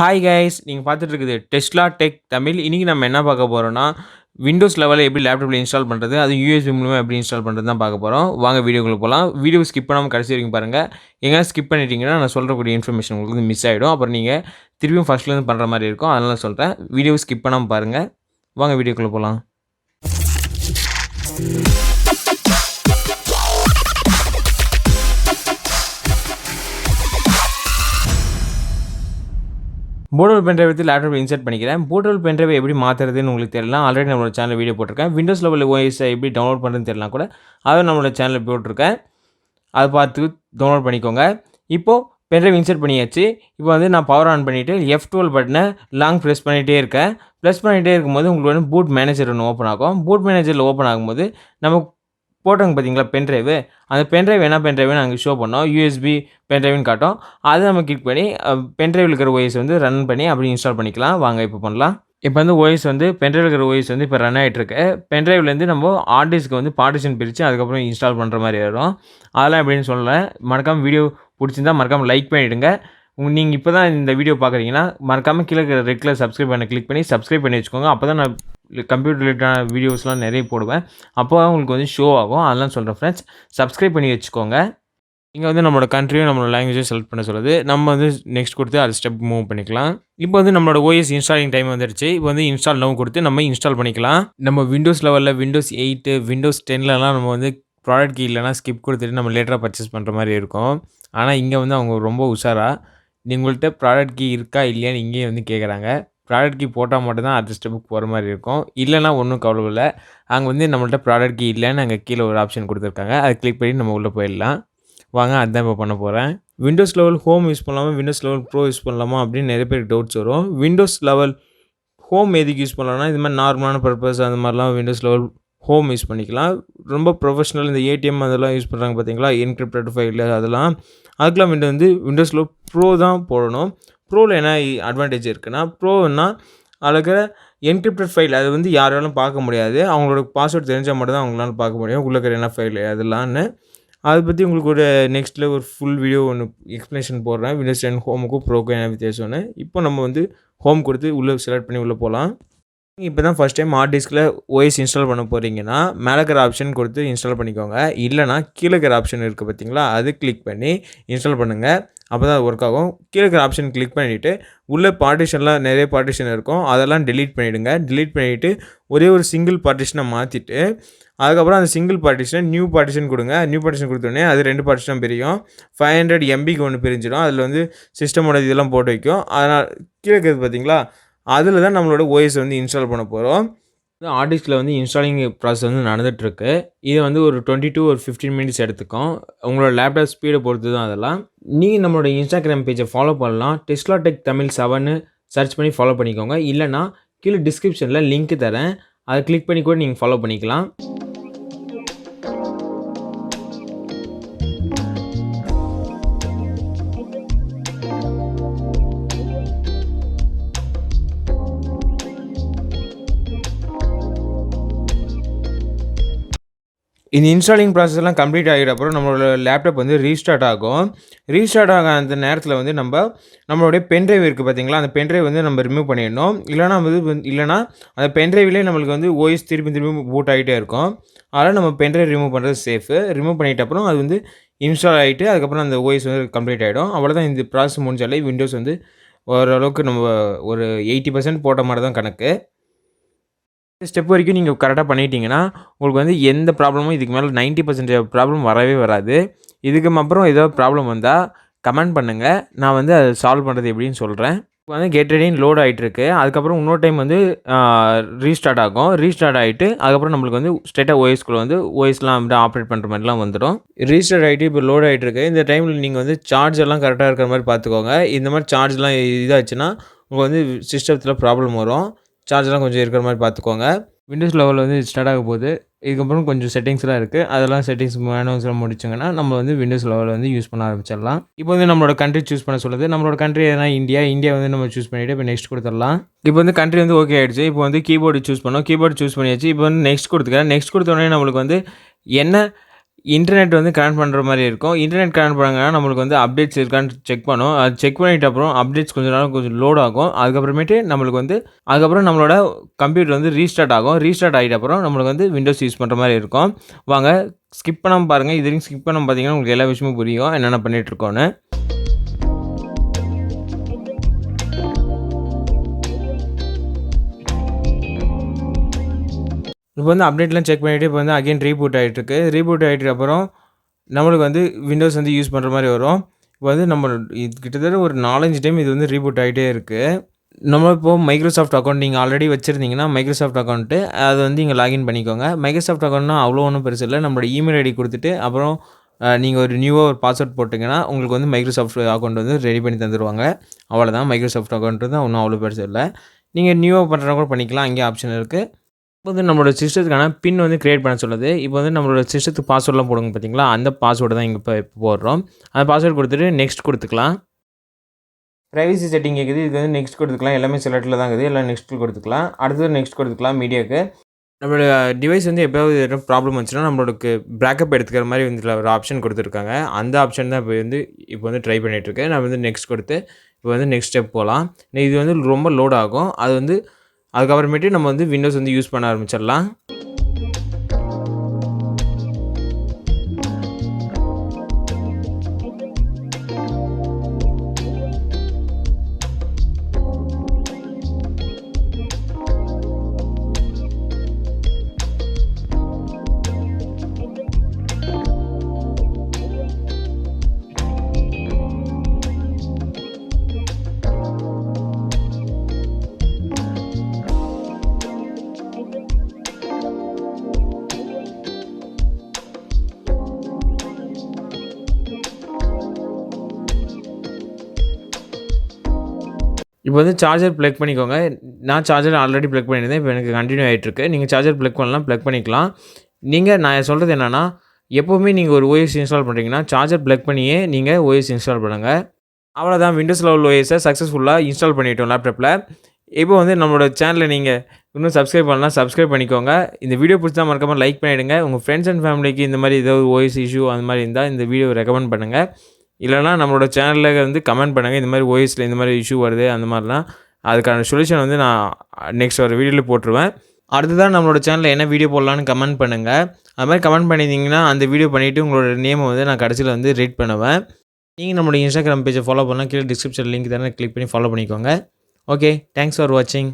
Hi guys, நீங்க பார்த்துட்டு இருக்குது டெஸ்லா டெக் தமிழ். இன்னைக்கு நம்ம என்ன பார்க்க போறோம்னா, விண்டோஸ் லெவல்ல எப்படி லேப்டாப்ல இன்ஸ்டால் பண்றது, அது யூஎஸ்பி மூலமா எப்படி இன்ஸ்டால் பண்றது தான் பார்க்க போறோம். வாங்க வீடியோக்குள்ள போலாம். வீடியோ ஸ்கிப் பண்ணாம கடைசி வரைக்கும் பாருங்க. எங்கேயாவது ஸ்கிப் பண்ணிட்டீங்கன்னா நான் சொல்லக்கூடிய இன்ஃபர்மேஷன் உங்களுக்கு வந்து மிஸ் ஆயிடும். அப்புறம் நீங்க திரும்பியும் ஃபர்ஸ்ட்ல இருந்து பண்ற மாதிரி இருக்கும். அதனால சொல்றேன். வீடியோ ஸ்கிப் பண்ணாம பாருங்க. வாங்க வீடியோக்குள்ள போலாம். போர்டபிள் பென்ட்ரைவ் எடுத்து லேப்டாப்ல இன்சர்ட் பண்ணிக்கிறேன். போர்டபிள் பென்ட்ரைவ் எப்படி மாற்றுறதுன்னு உங்களுக்கு தெரியலாம். ஆல்ரெடி நம்மளோட சேனல் வீடியோ போட்டிருக்கேன். விண்டோஸ் லெவல் ஓஎஸை எப்படி டவுன்லோட் பண்ணுறதுன்னு தெரியலாம் கூட, அதுவும் நம்மளோட சேனலில் போட்டிருக்கேன். அதை பார்த்து டவுன்லோட் பண்ணிக்கோங்க. இப்போது பென்ட்ரைவ் இன்சர்ட் பண்ணியாச்சு. இப்போ வந்து நான் பவர் ஆன் பண்ணிவிட்டு F12 பட்டனை லாங் ப்ரெஸ் பண்ணிகிட்டே இருக்கேன். ப்ரெஸ் பண்ணிகிட்டே இருக்கும்போது உங்களுக்கு வந்து பூட் மேனேஜர் ஒன்று ஓப்பன் ஆகும். பூட் மேனேஜரில் ஓப்பன் ஆகும்போது நம்ம போட்டாங்க பார்த்தீங்களா பென்ட்ரைவு, அந்த பென்ட்ரைவ் என்ன பென்ட்ரைவ்னு அங்கே ஷோ பண்ணோம். யூஎஸ்பி பென்ட்ரைவ்னு காட்டும். அதை நம்ம கிளிக் பண்ணி பென்ட்ரைவில் இருக்கிற ஓஎஸ் வந்து ரன் பண்ணி அப்படி இன்ஸ்டால் பண்ணிக்கலாம். வாங்க இப்போ பண்ணலாம். இப்போ வந்து ஓஎஸ் வந்து பென்ட்ரைவில் இருக்கிற ஓஎஸ் வந்து இப்போ ரன் ஆகிட்டுருக்கு. பென்ட்ரைவ்லேருந்து நம்ம ஹார்ட் டிஸ்க்கு வந்து பார்ட்டிஷன் பிரித்து அதுக்கப்புறம் இன்ஸ்டால் பண்ணுற மாதிரி வரும். அதெல்லாம் எப்படின்னு சொல்லலை. மறக்காமல் வீடியோ பிடிச்சிருந்தா மறக்காமல் லைக் பண்ணிவிடுங்க. நீங்கள் இப்போ தான் இந்த வீடியோ பார்க்குறீங்கன்னா மறக்காமல் கீழே இருக்கிற ரெட் கலர் சப்ஸ்கிரைப் பண்ண கிளிக் பண்ணி சப்ஸ்கிரைப் பண்ணி வச்சுக்கோங்க. அப்போ தான் நான் கம்ப்யூட்டர் ரிலேட்டடான வீடியோஸ்லாம் நிறைய போடுவேன். அப்போ தான் உங்களுக்கு வந்து ஷோ ஆகும். அதெல்லாம் சொல்கிறேன் ஃப்ரெண்ட்ஸ். சப்ஸ்கிரைப் பண்ணி வச்சுக்கோங்க. இங்கே வந்து நம்மளோட கண்ட்ரியும் நம்மளோட லாங்குவேஜும் செலக்ட் பண்ண சொல்லுது. நம்ம வந்து நெக்ஸ்ட் கொடுத்து அது ஸ்டெப் மூவ் பண்ணிக்கலாம். இப்போ வந்து நம்மளோட ஓஎஸ் இன்ஸ்டாலிங் டைம் வந்துடுச்சு. இப்போ வந்து இன்ஸ்டால் நவ் கொடுத்து நம்ம இன்ஸ்டால் பண்ணிக்கலாம். நம்ம விண்டோஸ் லெவலில் விண்டோஸ் 8 விண்டோஸ் 10லலாம் நம்ம வந்து ப்ராடக்ட் கீ இல்லைனா ஸ்கிப் கொடுத்துட்டு நம்ம லேட்டராக பர்ச்சேஸ் பண்ணுற மாதிரி இருக்கும். ஆனால் இங்கே வந்து அவங்க ரொம்ப உஷாராக உங்கள்கிட்ட ப்ராடக்ட் கீ இருக்கா இல்லையான்னு இங்கேயே வந்து கேட்குறாங்க. ப்ராடக்ட் கீ போட்டால் மட்டும்தான் அடுத்த ஸ்டெப்புக்கு போகிற மாதிரி இருக்கும். இல்லைனா ஒன்றும் கவலை இல்லை. அங்கே வந்து நம்மள்ட்ட ப்ராடக்ட் கீ இல்லைன்னு அங்கே கீழே ஒரு ஆப்ஷன் கொடுத்துருக்காங்க. அதை கிளிக் பண்ணி நம்ம உள்ளே போயிடலாம். வாங்க அதுதான் இப்போ பண்ண போகிறேன். விண்டோஸ் லெவல் ஹோம் யூஸ் பண்ணலாமா, விண்டோஸ் லெவல் ப்ரோ யூஸ் பண்ணலாமா அப்படின்னு நிறைய பேருக்கு டவுட்ஸ் வரும். விண்டோஸ் லெவல் ஹோம் எதுக்கு யூஸ் பண்ணலாம்னா, இது மாதிரி நார்மலான பர்பஸ் அந்த மாதிரிலாம் விண்டோஸ் லெவல் ஹோம் யூஸ் பண்ணிக்கலாம். ரொம்ப ப்ரொஃபஷனல் இந்த ஏடிஎம் அதெல்லாம் யூஸ் பண்ணுறாங்க பார்த்தீங்களா, என்கிரிப்டட் ஃபைல் அதெல்லாம், அதுக்கெலாம் வந்து விண்டோஸ் லெவல் ப்ரோ தான் போடணும். ப்ரோவில் என்ன அட்வான்டேஜ் இருக்குன்னா, ப்ரோன்னா அதில் இருக்கிற என்கிரிப்டட் ஃபைல் அது வந்து யாராலும் பார்க்க முடியாது. அவங்களோட பாஸ்வேர்ட் தெரிஞ்சால் மட்டும் தான் அவங்களால பார்க்க முடியும். உள்ளே இருக்கிற என்ன ஃபைல் அதெல்லாம்னு அதை பற்றி உங்களுக்கு ஒரு நெக்ஸ்ட்டில் ஒரு ஃபுல் வீடியோ ஒன்று எக்ஸ்ப்ளனேஷன் போடுறேன். விண்டோஸ் 10 ஹோமுக்கும் ப்ரோக்கும் என்ன வித்தியாசம்னு. இப்போ நம்ம வந்து ஹோம் கொடுத்து உள்ளே செலக்ட் பண்ணி உள்ளே போகலாம். இப்போ தான் ஃபஸ்ட் டைம் ஹார்ட் டிஸ்கில் ஓஎஸ் இன்ஸ்டால் பண்ண போகிறீங்கன்னா மேலே இருக்கிற ஆப்ஷன் கொடுத்து இன்ஸ்டால் பண்ணிக்கோங்க. இல்லைனா கீழே இருக்கிற ஆப்ஷன் இருக்குது பார்த்தீங்களா, அது கிளிக் பண்ணி இன்ஸ்டால் பண்ணுங்கள். அப்போ தான் ஒர்க் ஆகும். கீழே இருக்கிற ஆப்ஷன் கிளிக் பண்ணிவிட்டு உள்ளே பார்ட்டிஷன்லாம் நிறைய பார்ட்டிஷன் இருக்கும், அதெல்லாம் டெலீட் பண்ணிவிடுங்க. டெலீட் பண்ணிவிட்டு ஒரே ஒரு சிங்கிள் பார்ட்டிஷனை மாற்றிட்டு அதுக்கப்புறம் அந்த சிங்கிள் பார்ட்டிஷனை நியூ பார்ட்டிஷன் கொடுங்க. நியூ பார்ட்டிஷன் கொடுத்தோடனே அது 2 பார்ட்டிஷன் பிரியும். 500 MBக்கு ஒன்று பிரிஞ்சிடும். அதில் வந்து சிஸ்டமோட இதெல்லாம் போட்டு வைக்கும். அதனால் கீழே இருக்கிறது பார்த்தீங்களா, அதில் தான் நம்மளோட ஓஎஸ் வந்து இன்ஸ்டால் பண்ண போகிறோம். ஹார்ட் டிஸ்கில் வந்து இன்ஸ்டாலிங் ப்ராசஸ் வந்து நடந்துகிட்ருக்கு. இது வந்து ஒரு 20 to 15 மினிட்ஸ் எடுத்துக்கும். உங்களோட லேப்டாப் ஸ்பீடை பொறுத்து தான் அதெல்லாம். நீங்கள் நம்மளோட இன்ஸ்டாகிராம் பேஜை ஃபாலோ பண்ணலாம். டெஸ்லா டெக் தமிழ் 7 சர்ச் பண்ணி ஃபாலோ பண்ணிக்கோங்க. இல்லைனா கீழே டிஸ்கிரிப்ஷனில் லிங்க் தரேன், அதை கிளிக் பண்ணி கூட நீங்கள் ஃபாலோ பண்ணிக்கலாம். இந்த இன்ஸ்டாலிங் ப்ராசஸ்லாம் கம்ப்ளீட் ஆகிட்ட அப்புறம் நம்மளோட லேப்டாப் வந்து ரீஸ்டார்ட் ஆகும். ரீஸ்டார்ட் ஆக அந்த நேரத்தில் வந்து நம்மளுடைய பென்ட்ரைவ் இருக்குது பார்த்தீங்களா, அந்த பென்ட்ரைவ் வந்து நம்ம ரிமூவ் பண்ணிடணும். இல்லைனா அந்த பென்ட்ரைவ்லேயே நம்மளுக்கு வந்து ஓஎஸ் திருப்பி பூட் ஆகிட்டே இருக்கும். அதனால் நம்ம பென்ட்ரைவ் ரிமூவ் பண்ணுறது சேஃபு. ரிமூவ் பண்ணிட்ட அப்புறம் அது வந்து இன்ஸ்டால் ஆகிட்டு அதுக்கப்புறம் அந்த ஓஎஸ் வந்து கம்ப்ளீட் ஆகிடும். அவ்வளோதான். இந்த ப்ராசஸ் முடிஞ்சாலே விண்டோஸ் வந்து ஓரளவுக்கு நம்ம ஒரு 80% போட்ட மாதிரி தான் கணக்கு. ஸ்டெப் வரைக்கும் நீங்கள் கரெக்டாக பண்ணிட்டீங்கன்னா உங்களுக்கு வந்து எந்த ப்ராப்ளமும் இதுக்கு மேலே 90% ப்ராப்ளம் வரவே வராது. இதுக்கு அப்புறம் ஏதாவது ப்ராப்ளம் வந்தால் கமெண்ட் பண்ணுங்கள், நான் வந்து அதை சால்வ் பண்ணுறது எப்படின்னு சொல்கிறேன். இப்போ வந்து கெட் ரெடின்னு லோட் ஆகிட்டுருக்கு. அதுக்கப்புறம் இன்னொரு டைம் வந்து ரீஸ்டார்ட் ஆகும். ரீஸ்டார்ட் ஆகிட்டு அதுக்கப்புறம் நம்மளுக்கு வந்து ஸ்ட்ரெயிட்டாக ஓஎஸ்குள்ளே வந்து ஓஎஸ்லாம் வந்து ஆப்ரேட் பண்ணுற மாதிரிலாம் வந்துடும். ரீஸ்டார்ட் ஆகிட்டு இப்போ லோட் ஆகிட்டுருக்கு. இந்த டைமில் நீங்கள் வந்து சார்ஜ் எல்லாம் கரெக்டாக இருக்கிற மாதிரி பார்த்துக்கோங்க. இந்த மாதிரி சார்ஜ்லாம் இதாச்சுன்னா உங்களுக்கு வந்து சிஸ்டத்தில் ப்ராப்ளம் வரும். சார்ஜெலாம் கொஞ்சம் இருக்கிற மாதிரி பார்த்துக்கோங்க. விண்டோஸ் லெவலில் வந்து ஸ்டார்ட் ஆக போகுது. இதுக்கப்புறம் கொஞ்சம் செட்டிங்ஸ்லாம் இருக்குது. அதெல்லாம் செட்டிங்ஸ் மேனுவல்ஸ்லாம் முடிச்சிங்கன்னா நம்ம வந்து விண்டோஸ் லெவலில் வந்து யூஸ் பண்ண ஆரம்பிச்சிடலாம். இப்போ வந்து நம்மளோட கண்ட்ரி சூஸ் பண்ண சொல்லுது. நம்மளோட கண்ட்ரி எதனா இந்தியா வந்து நம்ம சூஸ் பண்ணிவிட்டு இப்போ நெக்ஸ்ட் கொடுத்துடலாம். இப்போ வந்து கண்ட்ரி வந்து ஓகே ஆகிடுச்சு. இப்போ வந்து கீபோர்டு சூஸ் பண்ணோம். கீபோர்டு சூஸ் பண்ணியாச்சு. இப்போ வந்து நெக்ஸ்ட் கொடுத்துக்கிறேன். நெக்ஸ்ட் கொடுத்தோடனே நம்மளுக்கு வந்து என்ன இன்டர்நெட் வந்து கனெக்ட் பண்ணுற மாரி இருக்கும். இன்டர்நெட் கனெக்ட் பண்ணாங்கன்னா நம்மளுக்கு வந்து அப்டேட்ஸ் இருக்கான்னு செக் பண்ணும். அது செக் பண்ணிட்ட அப்புறம் அப்டேட்ஸ் கொஞ்ச நேரம் கொஞ்சம் லோட் ஆகும். அதுக்கப்புறமேட்டு நம்மளுக்கு வந்து அதுக்கப்புறம் நம்மளோட கம்ப்யூட்டர் வந்து ரீஸ்டார்ட் ஆகும். ரீஸ்டார்ட் ஆயிட்ட அப்புறம் நம்மளுக்கு வந்து விண்டோஸ் யூஸ் பண்ணுற மாரி இருக்கும். வாங்க ஸ்கிப் பண்ணாம பாருங்க. இது வரைக்கும் ஸ்கிப் பண்ணாம பார்த்தீங்கன்னா உங்களுக்கு எல்லா விஷயமும் புரியும். என்னென்ன பண்ணிட்டுருக்கோன்னு. இப்போ வந்து அப்டேட்லாம் செக் பண்ணிவிட்டு இப்போ வந்து அகைன் ரீபூட் ஆகிட்டுருக்கு. ரீபூட் ஆகிட்டு அப்புறம் நம்மளுக்கு வந்து விண்டோஸ் வந்து யூஸ் பண்ணுற மாதிரி வரும். இப்போ வந்து நம்ம இது கிட்டத்தட்ட ஒரு 4, 5 டைம் இது வந்து ரீபூட் ஆகிட்டே இருக்குது. நம்ம இப்போ மைக்ரோசாஃப்ட் அக்கௌண்ட் நீங்கள் ஆல்ரெடி வச்சுருந்தீங்கன்னா மைக்ரோசாஃப்ட் அக்கௌண்ட்டு அது வந்து இங்கே லாகின் பண்ணிக்கோங்க. மைக்ரோசாஃப்ட் அக்கௌண்ட்னா அவ்வளோ ஒன்றும் பெருசு இல்லை. நம்மளோட இமெயில் ஐடி கொடுத்துட்டு அப்புறம் நீங்கள் ஒரு நியூவாக ஒரு பாஸ்வேர்ட் போட்டிங்கன்னா உங்களுக்கு வந்து மைக்ரோசாஃப்ட் அக்கௌண்ட் வந்து ரெடி பண்ணி தந்துடுவாங்க. அவ்வளோதான். மைக்ரோசாஃப்ட் அக்கௌண்ட் தான் ஒன்றும் அவ்வளோ பெருசு இல்லை. நீங்கள் நியூவாக பண்ணுறவங்க கூட பண்ணிக்கலாம். அங்கேயே ஆப்ஷன் இருக்குது. இப்போ வந்து நம்மளோட சிஸ்டத்துக்கான பின் வந்து கிரியேட் பண்ண சொல்லுது. இப்போ வந்து நம்மளோட சிஸ்டத்துக்கு பாஸ்வேர்ட்லாம் போடுங்க பார்த்தீங்களா, அந்த பாஸ்வேர்டு தான் இங்கே இப்போ போடுறோம். அந்த பாஸ்வேர்டு கொடுத்துட்டு நெக்ஸ்ட் கொடுத்துக்கலாம். ப்ரைவசி செட்டிங் கேட்குது. இதுக்கு வந்து நெக்ஸ்ட் கொடுத்துக்கலாம். எல்லாமே செலக்டில் தான் இருக்குது. எல்லாம் நெக்ஸ்ட் கொடுத்துக்கலாம். அடுத்தது நெக்ஸ்ட் கொடுத்துக்கலாம் மீடியாவுக்கு. நம்மளோட டிவைஸ் வந்து எப்போயாவது எதுவும் ப்ராப்ளம் வந்துச்சுன்னா நம்மளுக்கு பேக்கப் எடுத்துக்கிற மாதிரி வந்து ஒரு ஆப்ஷன் கொடுத்துருக்காங்க. அந்த ஆப்ஷன் தான் இப்போ வந்து ட்ரை பண்ணிகிட்ருக்கேன். நான் வந்து நெக்ஸ்ட் கொடுத்து இப்போ வந்து நெக்ஸ்ட் ஸ்டெப் போகலாம். இது வந்து ரொம்ப லோட் ஆகும். அது வந்து அதுக்கப்புறமேட்டு நம்ம வந்து விண்டோஸ் வந்து யூஸ் பண்ண ஆரம்பிச்சிடலாம். இப்போ வந்து சார்ஜர் ப்ளக் பண்ணிக்கோங்க. நான் சார்ஜர் ஆல்ரெடி ப்ளக் பண்ணியிருந்தேன். இப்போ எனக்கு கன்டின்யூ ஆகிட்டுருக்கு. நீங்கள் சார்ஜர் ப்ளக் பண்ணலாம், ப்ளக் பண்ணிக்கலாம். நான் சொல்கிறது என்னென்னா, எப்போவுமே நீங்கள் ஒரு ஓஎஸ் இன்ஸ்டால் பண்ணுறீங்கன்னா, சார்ஜர் ப்ளக் பண்ணியே நீங்கள் ஓஎஸ் இன்ஸ்டால் பண்ணுங்கள். அவ்வளோதான். விண்டோஸ் லெவல் ஓஎஸை சக்ஸஸ்ஃபுல்லாக இன்ஸ்டால் பண்ணிட்டோம் லேப்டாப்பில். இப்போ வந்து நம்மளோட சேனலை நீங்கள் இன்னும் சப்ஸ்கிரைப் பண்ணலாம், சப்ஸ்கிரைப் பண்ணிக்கோங்க. இந்த வீடியோ பிடிச்சா மறக்காம லைக் பண்ணிவிடுங்க. உங்கள் ஃப்ரெண்ட்ஸ் அண்ட் ஃபேமிலிக்கு இந்த மாதிரி ஏதாவது ஓஎஸ் இஷ்யூ அந்த மாதிரி இருந்தால் இந்த வீடியோவை ரெக்கமெண்ட் பண்ணுங்கள். இல்லைனா நம்மளோட சேனலில் வந்து கமெண்ட் பண்ணுங்கள். இந்த மாதிரி ஓஎஸில் இந்த மாதிரி இஷ்யூ வருது அந்த மாதிரிலாம். அதுக்கான சொல்யூஷன் வந்து நான் நெக்ஸ்ட் ஒரு வீடியோவில் போட்டுருவேன். அடுத்ததான் நம்மளோட சேனலில் என்ன வீடியோ போடலான்னு கமெண்ட் பண்ணுங்கள். அது மாதிரி கமெண்ட் பண்ணியிருந்தீங்கன்னா அந்த வீடியோ பண்ணிவிட்டு உங்களோட நேமை வந்து நான் கடைசியில் வந்து ரீட் பண்ணுவேன். நீங்கள் நம்மளோட இன்ஸ்டாகிராம் பேஜை ஃபாலோ பண்ணலாம். கீழே டிஸ்கிரிப்ஷன் லிங்க் தானே கிளிக் பண்ணி ஃபாலோ பண்ணிக்கோங்க. ஓகே, தேங்க்ஸ் ஃபார் வாட்சிங்.